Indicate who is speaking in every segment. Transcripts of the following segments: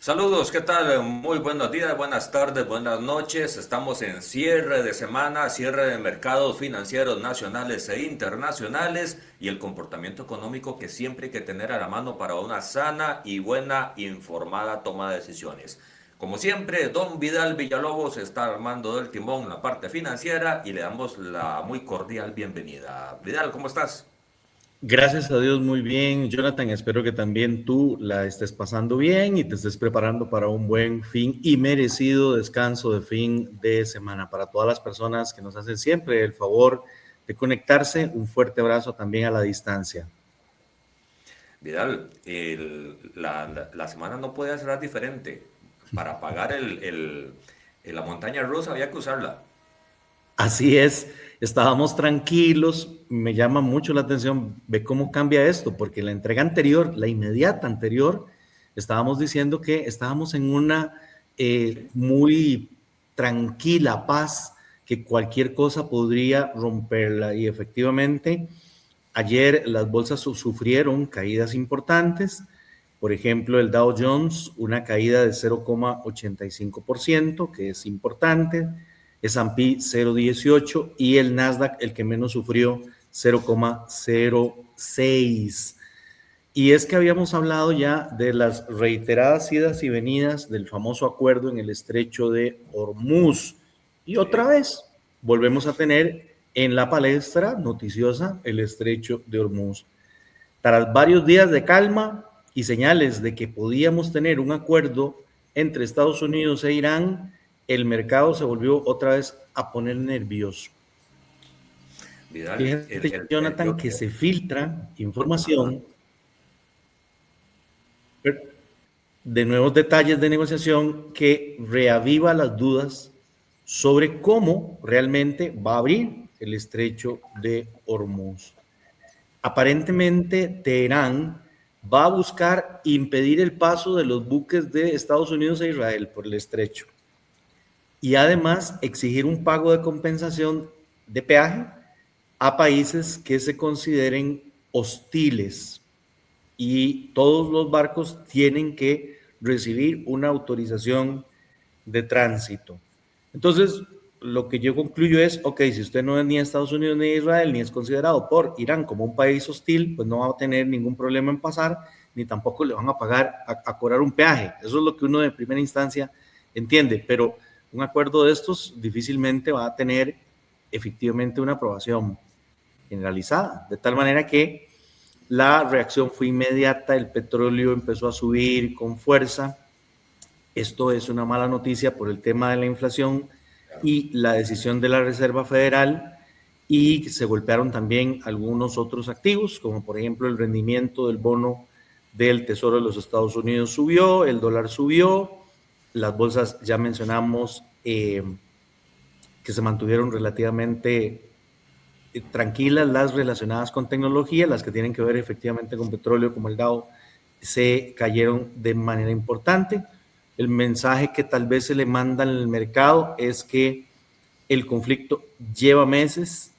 Speaker 1: Saludos, ¿qué tal? Muy buenos días, buenas tardes, buenas noches. Estamos en cierre de semana, cierre de mercados financieros nacionales e internacionales y el comportamiento económico que siempre hay que tener a la mano para una sana y buena informada toma de decisiones. Como siempre, don Vidal Villalobos está armando del timón en la parte financiera y le damos la muy cordial bienvenida. Vidal, ¿cómo estás?
Speaker 2: Gracias a Dios, muy bien. Jonathan, espero que también tú la estés pasando bien y te estés preparando para un buen fin y merecido descanso de fin de semana. Para todas las personas que nos hacen siempre el favor de conectarse, un fuerte abrazo también a la distancia.
Speaker 1: Vidal, la semana no puede ser diferente. Para pagar la montaña rusa había que usarla.
Speaker 2: Así es, estábamos tranquilos, me llama mucho la atención, ve cómo cambia esto, porque la entrega anterior, la inmediata anterior, estábamos diciendo que estábamos en una
Speaker 1: Sí.
Speaker 2: muy tranquila paz, que cualquier cosa podría romperla y efectivamente ayer las bolsas sufrieron caídas importantes, por ejemplo el Dow Jones una caída de 0,85%, que es importante, S&P 0,18 y el Nasdaq, el que menos sufrió, 0,06. Y es que habíamos hablado ya de las reiteradas idas y venidas del famoso acuerdo en el estrecho de Hormuz. Y otra
Speaker 1: Sí.
Speaker 2: vez volvemos a tener en la palestra noticiosa el estrecho de Hormuz. Tras varios días de calma y señales de que podíamos tener un acuerdo entre Estados Unidos e Irán, el mercado se volvió otra vez a poner nervioso.
Speaker 1: Vidal,
Speaker 2: Fíjate, Jonathan, que se filtra
Speaker 1: ajá.
Speaker 2: información de nuevos detalles de negociación que reaviva las dudas sobre cómo realmente va a abrir el estrecho de Hormuz. Aparentemente, Teherán va a buscar impedir el paso de los buques de Estados Unidos e Israel por el estrecho y además exigir un pago de compensación de peaje a países que se consideren hostiles, y todos los barcos tienen que recibir una autorización de tránsito. Entonces, lo que yo concluyo es, ok, si usted no es ni Estados Unidos ni Israel, ni es considerado por Irán como un país hostil, pues no va a tener ningún problema en pasar, ni tampoco le van a pagar, a cobrar un peaje. Eso es lo que uno de primera instancia entiende, pero un acuerdo de estos difícilmente va a tener efectivamente una aprobación generalizada, de tal manera que la reacción fue inmediata, el petróleo empezó a subir con fuerza. Esto es una mala noticia por el tema de la inflación y la decisión de la Reserva Federal, y se golpearon también algunos otros activos, como por ejemplo el rendimiento del bono del Tesoro de los Estados Unidos subió, el dólar subió, las bolsas ya mencionamos que se mantuvieron relativamente tranquilas, las relacionadas con tecnología, las que tienen que ver efectivamente con petróleo como el Dow, se cayeron de manera importante. El mensaje que tal vez se le manda al mercado es que el conflicto lleva meses,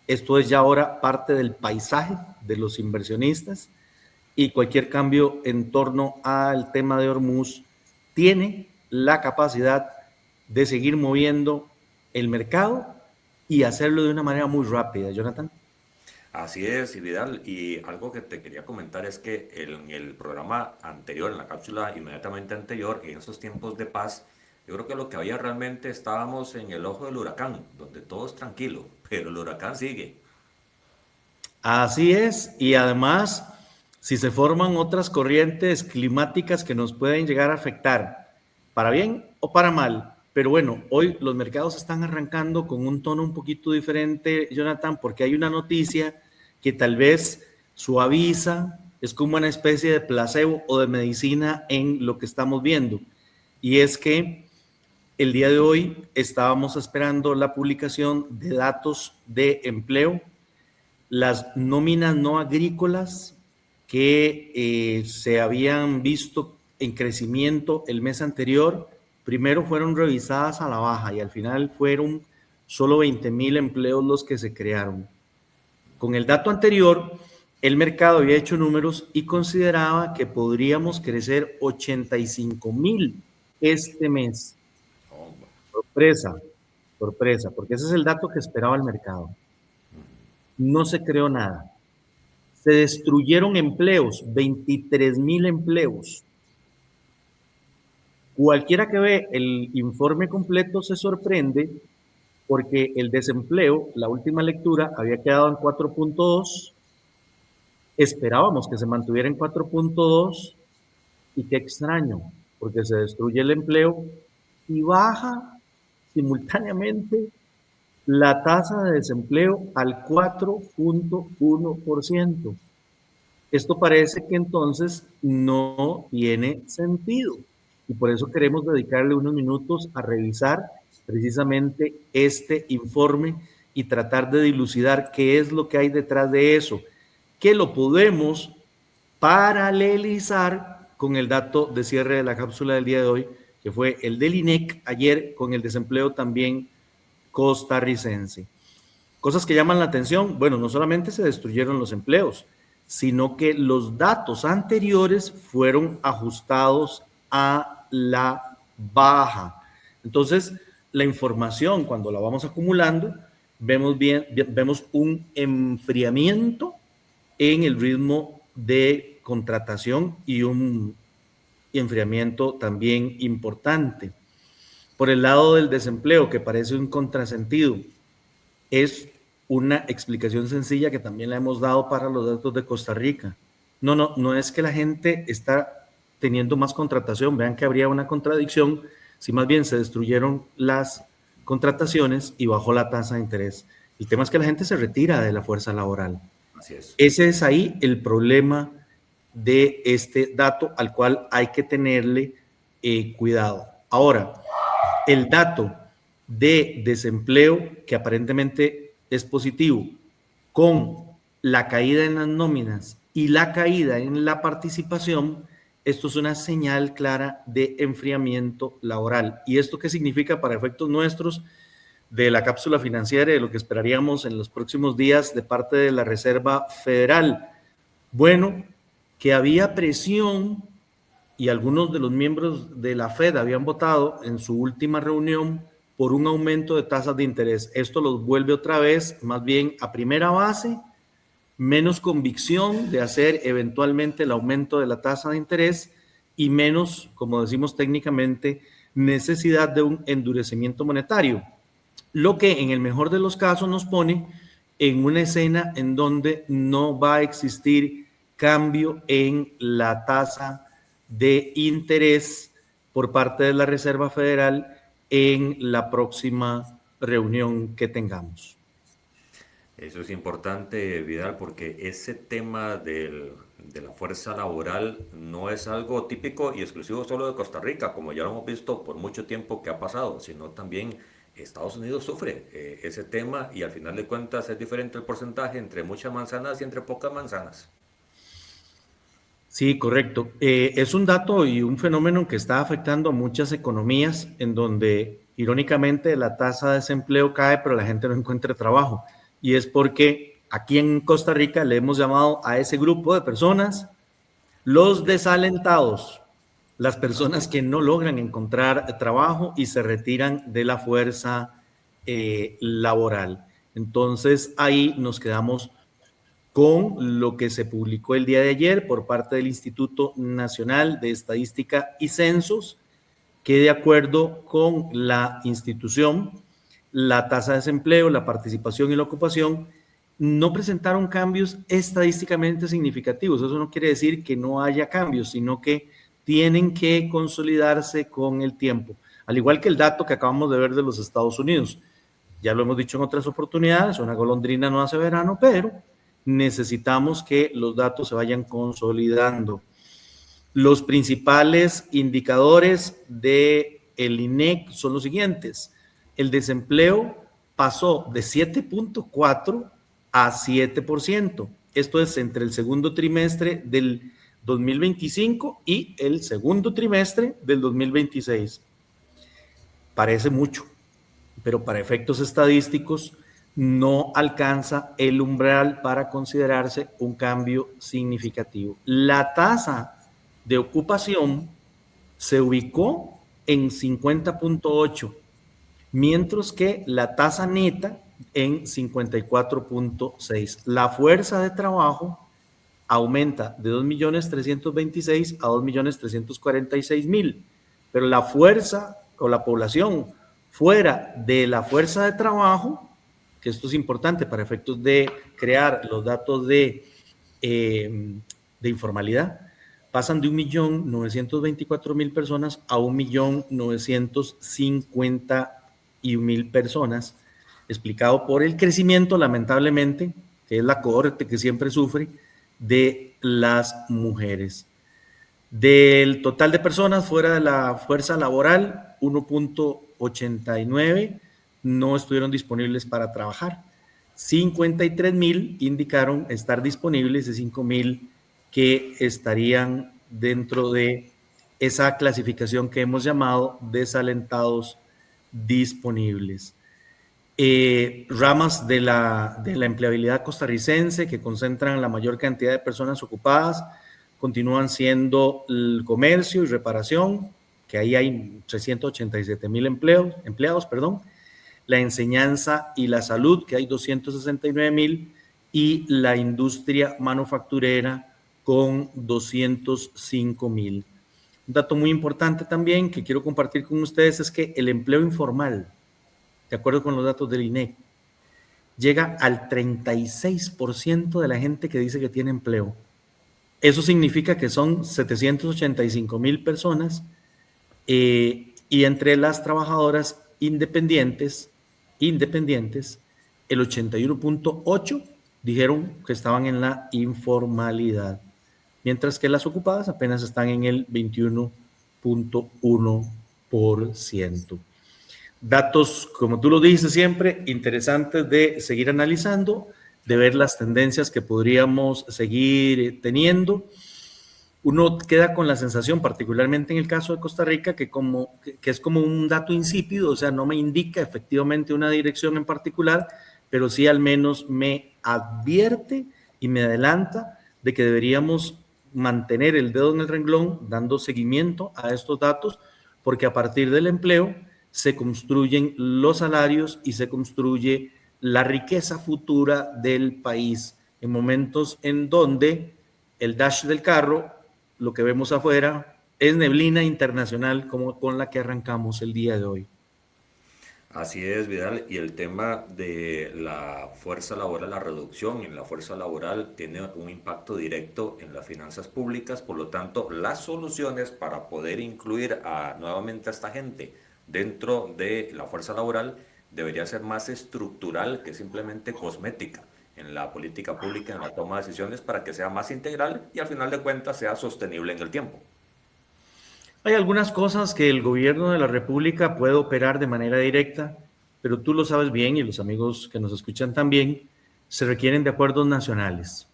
Speaker 2: esto es ya ahora parte del paisaje de los inversionistas, y cualquier cambio en torno al tema de Hormuz tiene la capacidad de seguir moviendo el mercado y hacerlo de una manera muy rápida, Jonathan.
Speaker 1: Así es, y Vidal. Y algo que te quería comentar es que en el programa anterior, en la cápsula inmediatamente anterior, en esos tiempos de paz, yo creo que lo que había realmente estábamos en el ojo del huracán, donde todo es tranquilo, pero el huracán sigue.
Speaker 2: Así es, y además, si se forman otras corrientes climáticas que nos pueden llegar a afectar, para bien o para mal. Pero bueno, hoy los mercados están arrancando con un tono un poquito diferente, Jonathan, porque hay una noticia que tal vez suaviza, es como una especie de placebo o de medicina en lo que estamos viendo. Y es que el día de hoy estábamos esperando la publicación de datos de empleo. Las nóminas no agrícolas que se habían visto en crecimiento el mes anterior, primero fueron revisadas a la baja y al final fueron solo 20,000 empleos los que se crearon. Con el dato anterior, el mercado había hecho números y consideraba que podríamos crecer 85,000 este mes.
Speaker 1: Oh,
Speaker 2: Sorpresa, sorpresa, porque ese es el dato que esperaba el mercado. No se creó nada. Se destruyeron empleos, 23,000 empleos. Cualquiera que ve el informe completo se sorprende porque el desempleo, la última lectura, había quedado en 4,2. Esperábamos que se mantuviera en 4,2 y qué extraño, porque se destruye el empleo y baja simultáneamente la tasa de desempleo al 4,1%. Esto parece que entonces no tiene sentido y por eso queremos dedicarle unos minutos a revisar precisamente este informe y tratar de dilucidar qué es lo que hay detrás de eso, que lo podemos paralelizar con el dato de cierre de la cápsula del día de hoy, que fue el del INEC ayer con el desempleo también costarricense. Cosas que llaman la atención, bueno, no solamente se destruyeron los empleos, sino que los datos anteriores fueron ajustados a la baja. Entonces, la información, cuando la vamos acumulando, vemos un enfriamiento en el ritmo de contratación y un enfriamiento también importante. Por el lado del desempleo, que parece un contrasentido, es una explicación sencilla que también la hemos dado para los datos de Costa Rica. No es que la gente está teniendo más contratación, vean que habría una contradicción si más bien se destruyeron las contrataciones y bajó la tasa de interés. El tema es que la gente se retira de la fuerza laboral.
Speaker 1: así es.
Speaker 2: Ese es ahí el problema de este dato al cual hay que tenerle cuidado. Ahora, el dato de desempleo, que aparentemente es positivo, con la caída en las nóminas y la caída en la participación, esto es una señal clara de enfriamiento laboral. ¿Y esto qué significa para efectos nuestros de la cápsula financiera y de lo que esperaríamos en los próximos días de parte de la Reserva Federal? Bueno, que había presión y algunos de los miembros de la Fed habían votado en su última reunión por un aumento de tasas de interés. Esto los vuelve otra vez más bien a primera base, menos convicción de hacer eventualmente el aumento de la tasa de interés y menos, como decimos técnicamente, necesidad de un endurecimiento monetario. Lo que en el mejor de los casos nos pone en una escena en donde no va a existir cambio en la tasa de interés por parte de la Reserva Federal en la próxima reunión que tengamos.
Speaker 1: Eso es importante, Vidal, porque ese tema de la fuerza laboral no es algo típico y exclusivo solo de Costa Rica, como ya lo hemos visto por mucho tiempo que ha pasado, sino también Estados Unidos sufre ese tema y al final de cuentas es diferente el porcentaje entre muchas manzanas y entre pocas manzanas.
Speaker 2: Sí, correcto. Es un dato y un fenómeno que está afectando a muchas economías en donde, irónicamente, la tasa de desempleo cae, pero la gente no encuentra trabajo. Y es porque aquí en Costa Rica le hemos llamado a ese grupo de personas los desalentados, las personas que no logran encontrar trabajo y se retiran de la fuerza laboral. Entonces, ahí nos quedamos con lo que se publicó el día de ayer por parte del Instituto Nacional de Estadística y Censos, que de acuerdo con la institución, la tasa de desempleo, la participación y la ocupación no presentaron cambios estadísticamente significativos. Eso no quiere decir que no haya cambios, sino que tienen que consolidarse con el tiempo, al igual que el dato que acabamos de ver de los Estados Unidos. Ya lo hemos dicho en otras oportunidades, una golondrina no hace verano, pero necesitamos que los datos se vayan consolidando. Los principales indicadores del INEC son los siguientes. El desempleo pasó de 7,4 a 7%. Esto es entre el segundo trimestre del 2025 y el segundo trimestre del 2026. Parece mucho, pero para efectos estadísticos no alcanza el umbral para considerarse un cambio significativo. La tasa de ocupación se ubicó en 50.8, mientras que la tasa neta en 54.6. La fuerza de trabajo aumenta de 2.326.000 a 2.346.000, pero la fuerza o la población fuera de la fuerza de trabajo, que esto es importante para efectos de crear los datos de informalidad, pasan de 1.924.000 personas a 1.951.000 personas, explicado por el crecimiento, lamentablemente, que es la cohorte que siempre sufre, de las mujeres. Del total de personas fuera de la fuerza laboral, 1.89 no estuvieron disponibles para trabajar. 53.000 indicaron estar disponibles y 5.000 que estarían dentro de esa clasificación que hemos llamado desalentados disponibles. Ramas de la empleabilidad costarricense que concentran la mayor cantidad de personas ocupadas continúan siendo el comercio y reparación, que ahí hay 387.000 empleados, la enseñanza y la salud, que hay 269.000, y la industria manufacturera con 205.000. Un dato muy importante también que quiero compartir con ustedes es que el empleo informal, de acuerdo con los datos del INEC, llega al 36% de la gente que dice que tiene empleo. Eso significa que son 785.000 personas y entre las trabajadoras independientes, el 81.8% dijeron que estaban en la informalidad, mientras que las ocupadas apenas están en el 21.1%. Datos, como tú lo dices siempre, interesantes de seguir analizando, de ver las tendencias que podríamos seguir teniendo. Uno queda con la sensación, particularmente en el caso de Costa Rica, que es como un dato insípido, o sea, no me indica efectivamente una dirección en particular, pero sí al menos me advierte y me adelanta de que deberíamos mantener el dedo en el renglón, dando seguimiento a estos datos, porque a partir del empleo se construyen los salarios y se construye la riqueza futura del país, en momentos en donde el dash del carro, lo que vemos afuera, es neblina internacional como con la que arrancamos el día de hoy.
Speaker 1: Así es, Vidal, y el tema de la fuerza laboral, la reducción en la fuerza laboral tiene un impacto directo en las finanzas públicas, por lo tanto, las soluciones para poder incluir nuevamente a esta gente dentro de la fuerza laboral debería ser más estructural que simplemente cosmética en la política pública, en la toma de decisiones, para que sea más integral y al final de cuentas sea sostenible en el tiempo.
Speaker 2: Hay algunas cosas que el gobierno de la República puede operar de manera directa, pero tú lo sabes bien y los amigos que nos escuchan también, se requieren de acuerdos nacionales.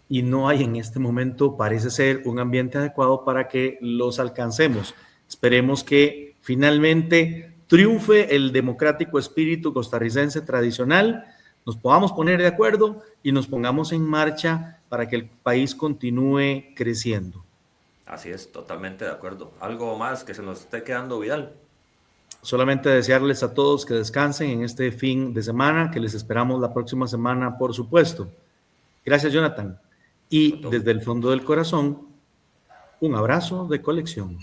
Speaker 2: Y no hay en este momento, parece ser, un ambiente adecuado para que los alcancemos. Esperemos que finalmente triunfe el democrático espíritu costarricense tradicional, nos podamos poner de acuerdo y nos pongamos en marcha para que el país continúe creciendo.
Speaker 1: Así es, totalmente de acuerdo. ¿Algo más que se nos esté quedando, Vidal?
Speaker 2: Solamente desearles a todos que descansen en este fin de semana, que les esperamos la próxima semana, por supuesto. Gracias, Jonathan. Y desde el fondo del corazón, un abrazo de colección.